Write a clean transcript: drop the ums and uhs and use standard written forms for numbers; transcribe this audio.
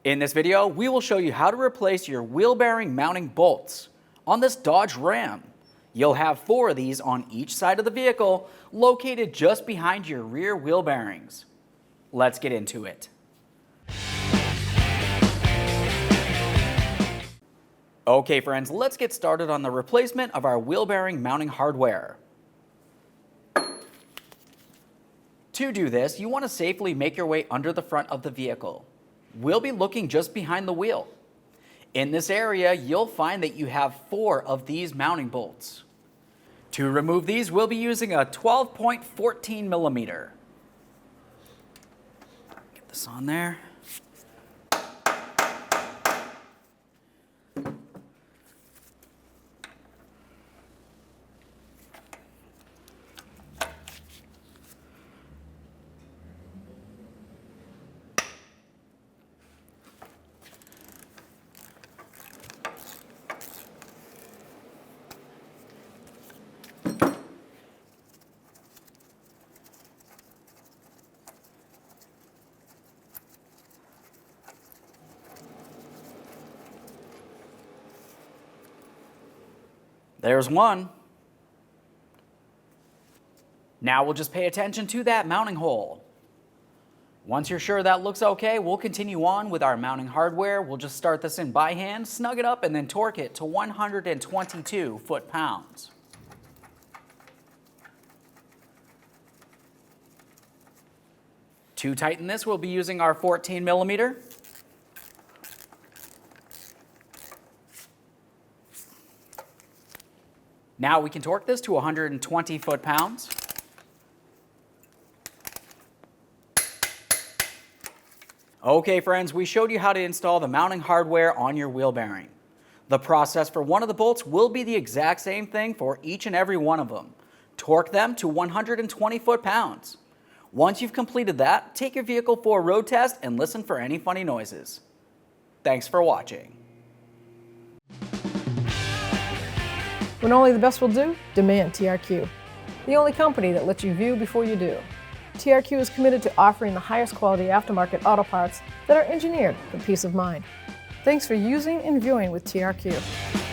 In this video, we will show you how to replace your wheel bearing mounting bolts on this Dodge Ram. You'll have 4 of these on each side of the vehicle, located just behind your rear wheel bearings. Let's get into it. Okay friends, let's get started on the replacement of our wheel bearing mounting hardware. To do this, you want to safely make your way under the front of the vehicle. We'll be looking just behind the wheel. In this area, you'll find that you have 4 of these mounting bolts. To remove these, we'll be using a 12.14 millimeter. Get this on there. There's one. Now we'll just pay attention to that mounting hole. Once you're sure that looks okay, we'll continue on with our mounting hardware. We'll just start this in by hand, snug it up, and then torque it to 122 foot-pounds. To tighten this, we'll be using our 14 millimeter. Now we can torque this to 120 foot-pounds. Okay friends, we showed you how to install the mounting hardware on your wheel bearing. The process for one of the bolts will be the exact same thing for each and every one of them. Torque them to 120 foot-pounds. Once you've completed that, take your vehicle for a road test and listen for any funny noises. Thanks for watching. When only the best will do, demand TRQ. The only company that lets you view before you do. TRQ is committed to offering the highest quality aftermarket auto parts that are engineered for peace of mind. Thanks for using and viewing with TRQ.